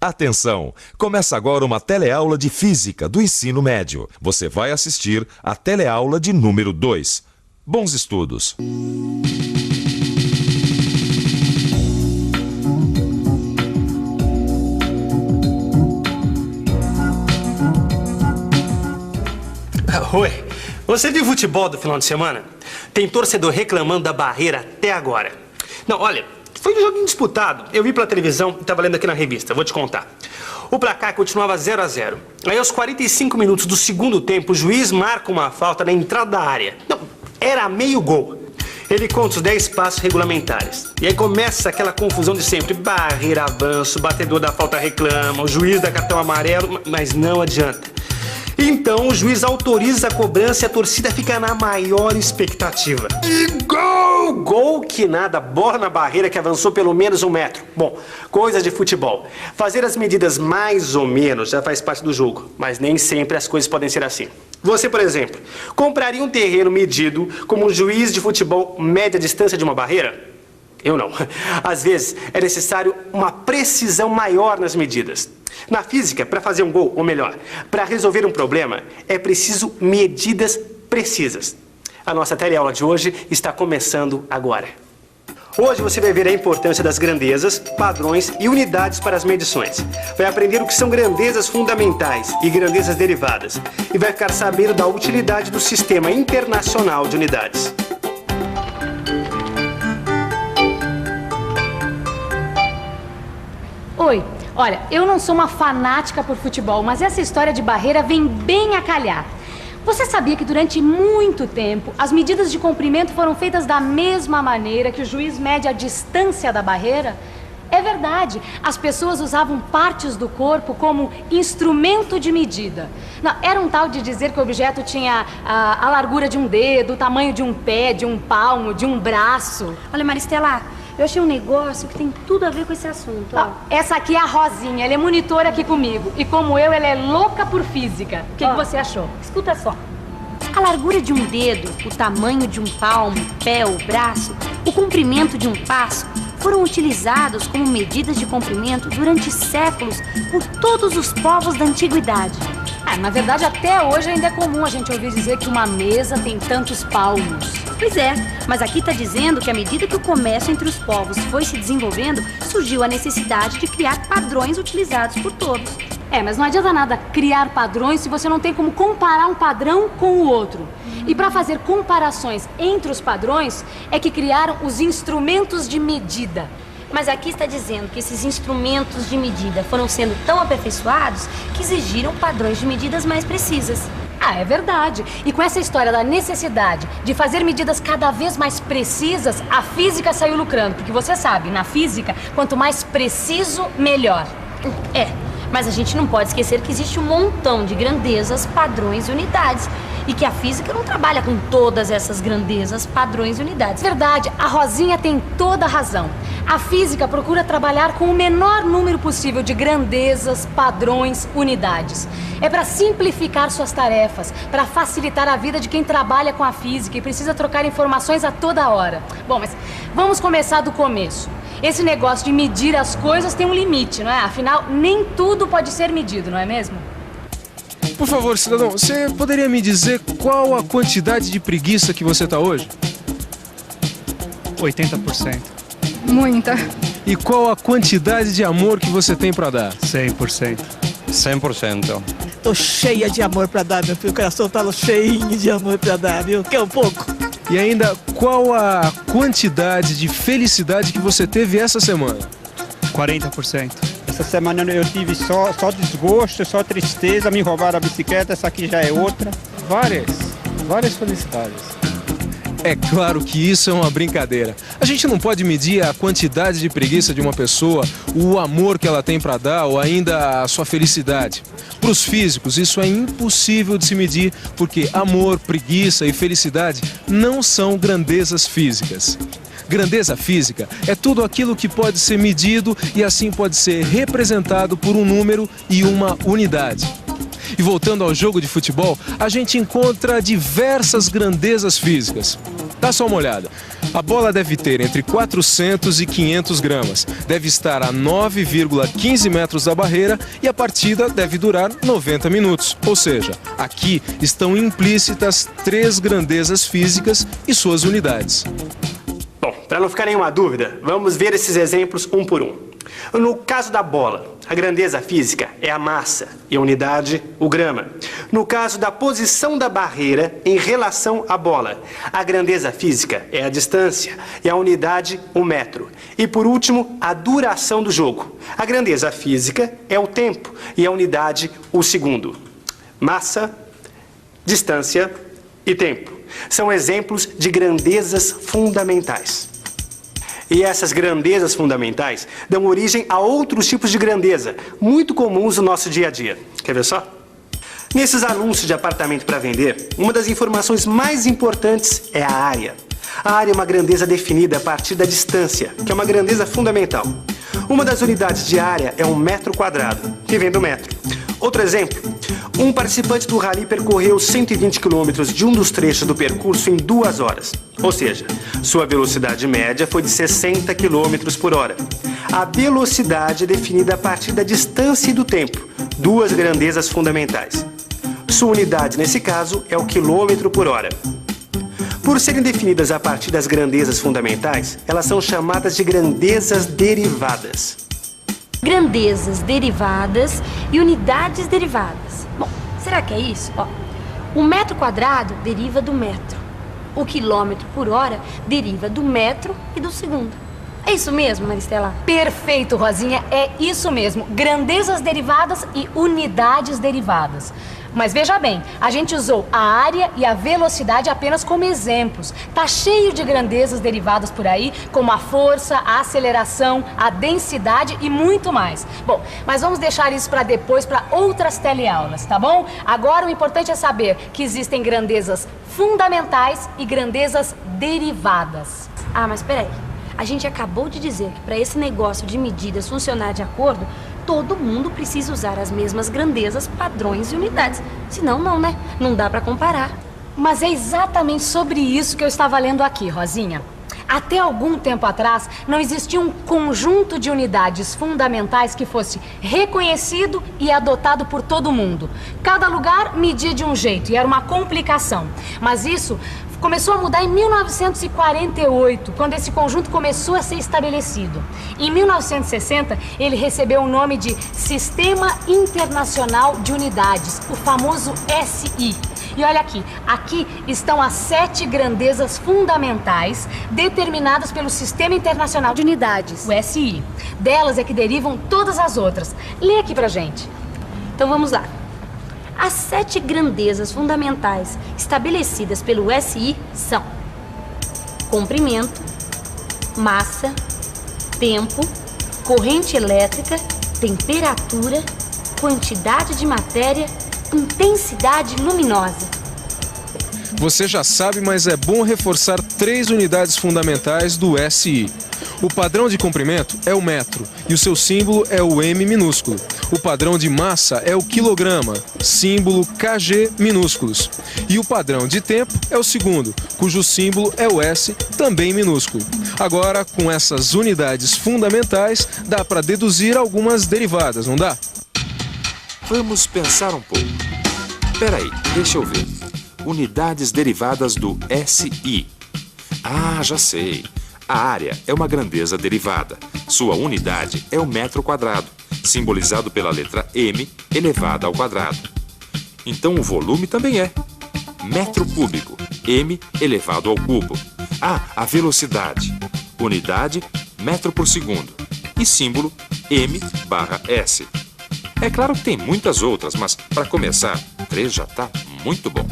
Atenção! Começa agora uma teleaula de Física do ensino médio. Você vai assistir a teleaula de número 2. Bons estudos! Oi, você viu futebol do final de semana? Tem torcedor reclamando da barreira até agora. Não, olha, foi um jogo disputado. Eu vi pela televisão e estava lendo aqui na revista, vou te contar. O placar continuava 0-0. Aí aos 45 minutos do segundo tempo, o juiz marca uma falta na entrada da área. Não, era meio gol. Ele conta os 10 passos regulamentares. E aí começa aquela confusão de sempre. Barreira, avanço, batedor da falta reclama, o juiz dá cartão amarelo, mas não adianta. Então o juiz autoriza a cobrança e a torcida fica na maior expectativa. E gol! Gol que nada, bola na barreira que avançou pelo menos 1 metro. Bom, coisas de futebol. Fazer as medidas mais ou menos já faz parte do jogo, mas nem sempre as coisas podem ser assim. Você, por exemplo, compraria um terreno medido como um juiz de futebol mede a distância de uma barreira? Eu não. Às vezes é necessário uma precisão maior nas medidas. Na física, para fazer um gol, ou melhor, para resolver um problema, é preciso medidas precisas. A nossa teleaula de hoje está começando agora. Hoje você vai ver a importância das grandezas, padrões e unidades para as medições. Vai aprender o que são grandezas fundamentais e grandezas derivadas. E vai ficar sabendo da utilidade do Sistema Internacional de Unidades. Oi, olha, eu não sou uma fanática por futebol, mas essa história de barreira vem bem a calhar. Você sabia que durante muito tempo as medidas de comprimento foram feitas da mesma maneira que o juiz mede a distância da barreira? É verdade, as pessoas usavam partes do corpo como instrumento de medida. Não, era um tal de dizer que o objeto tinha a largura de um dedo, o tamanho de um pé, de um palmo, de um braço. Olha, Maristela, eu achei um negócio que tem tudo a ver com esse assunto. Ó. Essa aqui é a Rosinha, ela é monitora aqui comigo. E como eu, ela é louca por física. O que você achou? Escuta só. A largura de um dedo, o tamanho de um palmo, pé ou braço, o comprimento de um passo foram utilizados como medidas de comprimento durante séculos por todos os povos da antiguidade. Na verdade, até hoje ainda é comum a gente ouvir dizer que uma mesa tem tantos palmos. Pois é, mas aqui está dizendo que à medida que o comércio entre os povos foi se desenvolvendo, surgiu a necessidade de criar padrões utilizados por todos. Mas não adianta nada criar padrões se você não tem como comparar um padrão com o outro. E para fazer comparações entre os padrões, é que criaram os instrumentos de medida. Mas aqui está dizendo que esses instrumentos de medida foram sendo tão aperfeiçoados que exigiram padrões de medidas mais precisas. É verdade. E com essa história da necessidade de fazer medidas cada vez mais precisas, a física saiu lucrando. Porque você sabe, na física, quanto mais preciso, melhor. Mas a gente não pode esquecer que existe um montão de grandezas, padrões e unidades. E que a física não trabalha com todas essas grandezas, padrões e unidades. Verdade, a Rosinha tem toda a razão. A física procura trabalhar com o menor número possível de grandezas, padrões, unidades. É para simplificar suas tarefas, para facilitar a vida de quem trabalha com a física e precisa trocar informações a toda hora. Bom, mas vamos começar do começo. Esse negócio de medir as coisas tem um limite, não é? Afinal, nem tudo pode ser medido, não é mesmo? Por favor, cidadão, você poderia me dizer qual a quantidade de preguiça que você tá hoje? 80%. Muita. E qual a quantidade de amor que você tem pra dar? 100%. 100%. Tô cheia de amor pra dar, meu filho. O coração tá cheinho de amor pra dar, viu? Quer um pouco? E ainda, qual a quantidade de felicidade que você teve essa semana? 40%. Essa semana eu tive só desgosto, só tristeza, me roubaram a bicicleta, essa aqui já é outra. Várias felicidades. É claro que isso é uma brincadeira. A gente não pode medir a quantidade de preguiça de uma pessoa, o amor que ela tem para dar ou ainda a sua felicidade. Para os físicos, isso é impossível de se medir porque amor, preguiça e felicidade não são grandezas físicas. Grandeza física é tudo aquilo que pode ser medido e assim pode ser representado por um número e uma unidade. E voltando ao jogo de futebol, a gente encontra diversas grandezas físicas. Dá só uma olhada. A bola deve ter entre 400 e 500 gramas, deve estar a 9,15 metros da barreira e a partida deve durar 90 minutos. Ou seja, aqui estão implícitas 3 grandezas físicas e suas unidades. Bom, para não ficar nenhuma dúvida, vamos ver esses exemplos um por um. No caso da bola, a grandeza física é a massa e a unidade, o grama. No caso da posição da barreira em relação à bola, a grandeza física é a distância e a unidade, o metro. E por último, a duração do jogo. A grandeza física é o tempo e a unidade, o segundo. Massa, distância e tempo são exemplos de grandezas fundamentais. E essas grandezas fundamentais dão origem a outros tipos de grandeza, muito comuns no nosso dia a dia. Quer ver só? Nesses anúncios de apartamento para vender, uma das informações mais importantes é a área. A área é uma grandeza definida a partir da distância, que é uma grandeza fundamental. Uma das unidades de área é 1 metro quadrado, que vem do metro. Outro exemplo, um participante do rally percorreu 120 quilômetros de um dos trechos do percurso em 2 horas. Ou seja, sua velocidade média foi de 60 quilômetros por hora. A velocidade é definida a partir da distância e do tempo, 2 grandezas fundamentais. Sua unidade, nesse caso, é o quilômetro por hora. Por serem definidas a partir das grandezas fundamentais, elas são chamadas de grandezas derivadas. Grandezas derivadas e unidades derivadas. Bom, será que é isso? Ó, o metro quadrado deriva do metro. O quilômetro por hora deriva do metro e do segundo. É isso mesmo, Maristela? Perfeito, Rosinha, é isso mesmo. Grandezas derivadas e unidades derivadas. Mas veja bem, a gente usou a área e a velocidade apenas como exemplos. Tá cheio de grandezas derivadas por aí, como a força, a aceleração, a densidade e muito mais. Bom, mas vamos deixar isso para depois, para outras teleaulas, tá bom? Agora o importante é saber que existem grandezas fundamentais e grandezas derivadas. Ah, mas peraí. A gente acabou de dizer que para esse negócio de medidas funcionar de acordo, todo mundo precisa usar as mesmas grandezas, padrões e unidades. Senão não, né? Não dá para comparar. Mas é exatamente sobre isso que eu estava lendo aqui, Rosinha. Até algum tempo atrás, não existia um conjunto de unidades fundamentais que fosse reconhecido e adotado por todo mundo. Cada lugar media de um jeito e era uma complicação. Mas isso começou a mudar em 1948, quando esse conjunto começou a ser estabelecido. Em 1960, ele recebeu o nome de Sistema Internacional de Unidades, o famoso SI. E olha aqui estão as 7 grandezas fundamentais determinadas pelo Sistema Internacional de Unidades, o SI. Delas é que derivam todas as outras. Lê aqui pra gente. Então vamos lá. As 7 grandezas fundamentais estabelecidas pelo SI são comprimento, massa, tempo, corrente elétrica, temperatura, quantidade de matéria, intensidade luminosa. Você já sabe, mas é bom reforçar 3 unidades fundamentais do SI. O padrão de comprimento é o metro e o seu símbolo é o M minúsculo. O padrão de massa é o quilograma, símbolo KG minúsculos. E o padrão de tempo é o segundo, cujo símbolo é o S, também minúsculo. Agora, com essas unidades fundamentais, dá para deduzir algumas derivadas, não dá? Vamos pensar um pouco. Peraí, deixa eu ver. Unidades derivadas do SI. Ah, já sei. A área é uma grandeza derivada. Sua unidade é o metro quadrado, simbolizado pela letra M elevada ao quadrado. Então o volume também é metro cúbico, M elevado ao cubo. Ah, a velocidade. Unidade, metro por segundo. E símbolo, M/S. É claro que tem muitas outras, mas para começar, 3 já está muito bom.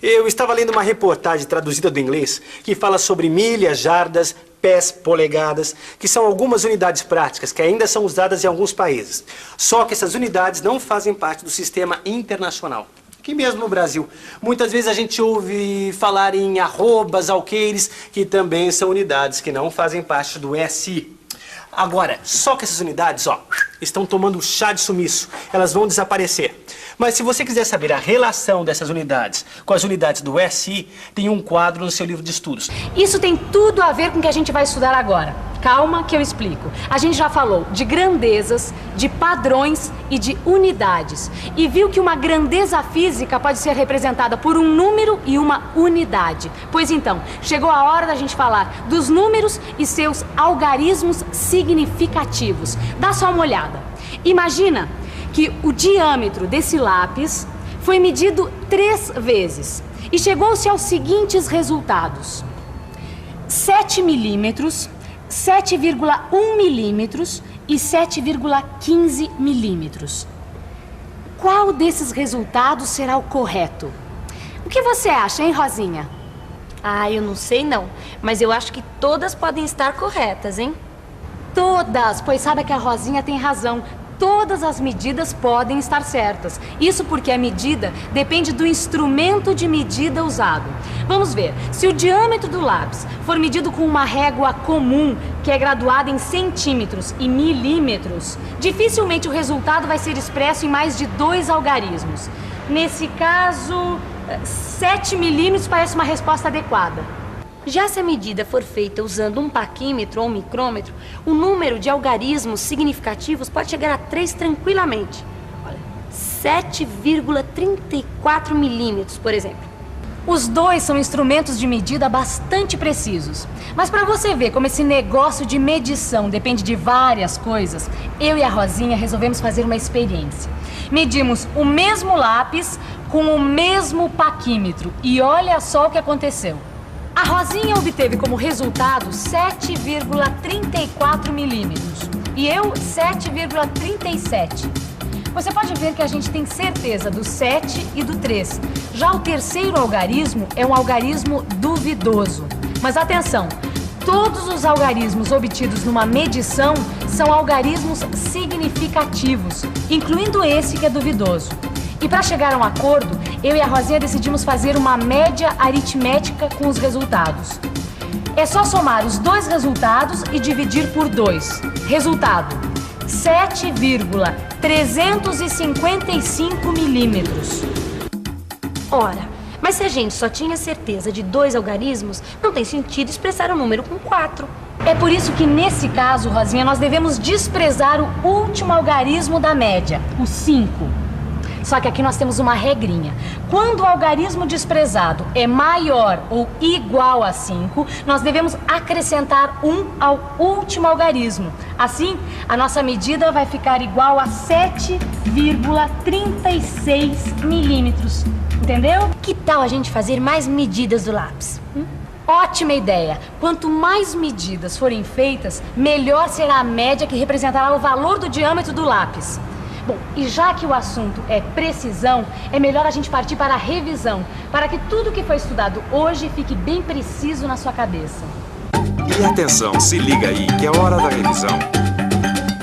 Eu estava lendo uma reportagem traduzida do inglês que fala sobre milhas, jardas, pés, polegadas, que são algumas unidades práticas que ainda são usadas em alguns países. Só que essas unidades não fazem parte do sistema internacional. Aqui mesmo no Brasil, muitas vezes a gente ouve falar em arrobas, alqueires, que também são unidades que não fazem parte do SI. Agora, só que essas unidades, estão tomando chá de sumiço. Elas vão desaparecer. Mas se você quiser saber a relação dessas unidades com as unidades do SI, tem um quadro no seu livro de estudos. Isso tem tudo a ver com o que a gente vai estudar agora. Calma que eu explico. A gente já falou de grandezas, de padrões e de unidades. E viu que uma grandeza física pode ser representada por um número e uma unidade. Pois então, chegou a hora da gente falar dos números e seus algarismos significativos. Dá só uma olhada. Imagina que o diâmetro desse lápis foi medido 3 vezes e chegou-se aos seguintes resultados: 7 milímetros, 7,1 milímetros e 7,15 milímetros. Qual desses resultados será o correto? O que você acha, hein, Rosinha? Ah, eu não sei não, mas eu acho que todas podem estar corretas, hein? Todas, pois sabe que a Rosinha tem razão. Todas as medidas podem estar certas. Isso porque a medida depende do instrumento de medida usado. Vamos ver, se o diâmetro do lápis for medido com uma régua comum, que é graduada em centímetros e milímetros, dificilmente o resultado vai ser expresso em mais de 2 algarismos. Nesse caso, 7 milímetros parece uma resposta adequada. Já se a medida for feita usando um paquímetro ou um micrômetro, o número de algarismos significativos pode chegar a 3 tranquilamente. Olha, 7,34 milímetros, por exemplo. Os dois são instrumentos de medida bastante precisos. Mas para você ver como esse negócio de medição depende de várias coisas, eu e a Rosinha resolvemos fazer uma experiência. Medimos o mesmo lápis com o mesmo paquímetro e olha só o que aconteceu. A Rosinha obteve como resultado 7,34 milímetros e eu 7,37. Você pode ver que a gente tem certeza do 7 e do 3. Já o terceiro algarismo é um algarismo duvidoso. Mas atenção, todos os algarismos obtidos numa medição são algarismos significativos, incluindo esse que é duvidoso. E para chegar a um acordo, eu e a Rosinha decidimos fazer uma média aritmética com os resultados. É só somar os 2 resultados e dividir por 2. Resultado: 7,355 milímetros. Ora, mas se a gente só tinha certeza de 2 algarismos, não tem sentido expressar o número com 4. É por isso que nesse caso, Rosinha, nós devemos desprezar o último algarismo da média, o 5. Só que aqui nós temos uma regrinha. Quando o algarismo desprezado é maior ou igual a 5, nós devemos acrescentar 1 ao último algarismo. Assim, a nossa medida vai ficar igual a 7,36 milímetros. Entendeu? Que tal a gente fazer mais medidas do lápis? Ótima ideia! Quanto mais medidas forem feitas, melhor será a média que representará o valor do diâmetro do lápis. Bom, e já que o assunto é precisão, é melhor a gente partir para a revisão, para que tudo que foi estudado hoje fique bem preciso na sua cabeça. E atenção, se liga aí, que é hora da revisão.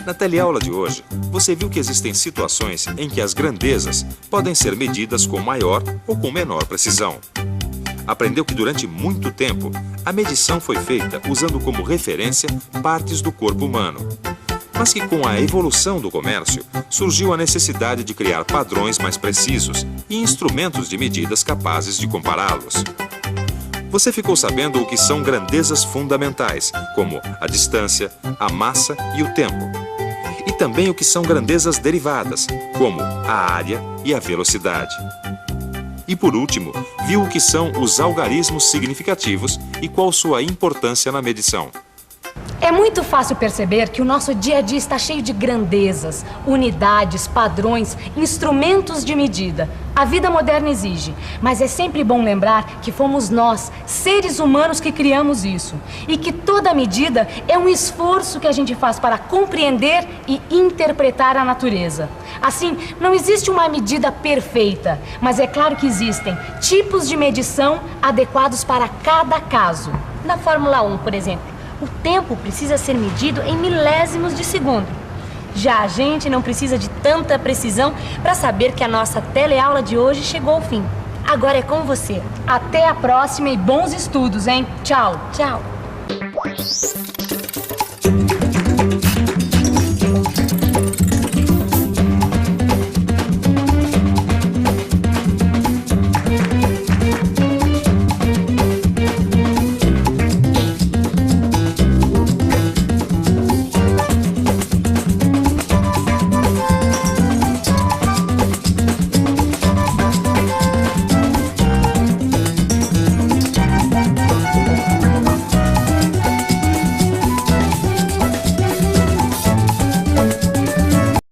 Na teleaula de hoje, você viu que existem situações em que as grandezas podem ser medidas com maior ou com menor precisão. Aprendeu que durante muito tempo, a medição foi feita usando como referência partes do corpo humano. Mas que com a evolução do comércio, surgiu a necessidade de criar padrões mais precisos e instrumentos de medidas capazes de compará-los. Você ficou sabendo o que são grandezas fundamentais, como a distância, a massa e o tempo. E também o que são grandezas derivadas, como a área e a velocidade. E por último, viu o que são os algarismos significativos e qual sua importância na medição. É muito fácil perceber que o nosso dia a dia está cheio de grandezas, unidades, padrões, instrumentos de medida. A vida moderna exige, mas é sempre bom lembrar que fomos nós, seres humanos, que criamos isso. E que toda medida é um esforço que a gente faz para compreender e interpretar a natureza. Assim, não existe uma medida perfeita, mas é claro que existem tipos de medição adequados para cada caso. Na Fórmula 1, por exemplo, o tempo precisa ser medido em milésimos de segundo. Já a gente não precisa de tanta precisão para saber que a nossa teleaula de hoje chegou ao fim. Agora é com você. Até a próxima e bons estudos, hein? Tchau. Tchau.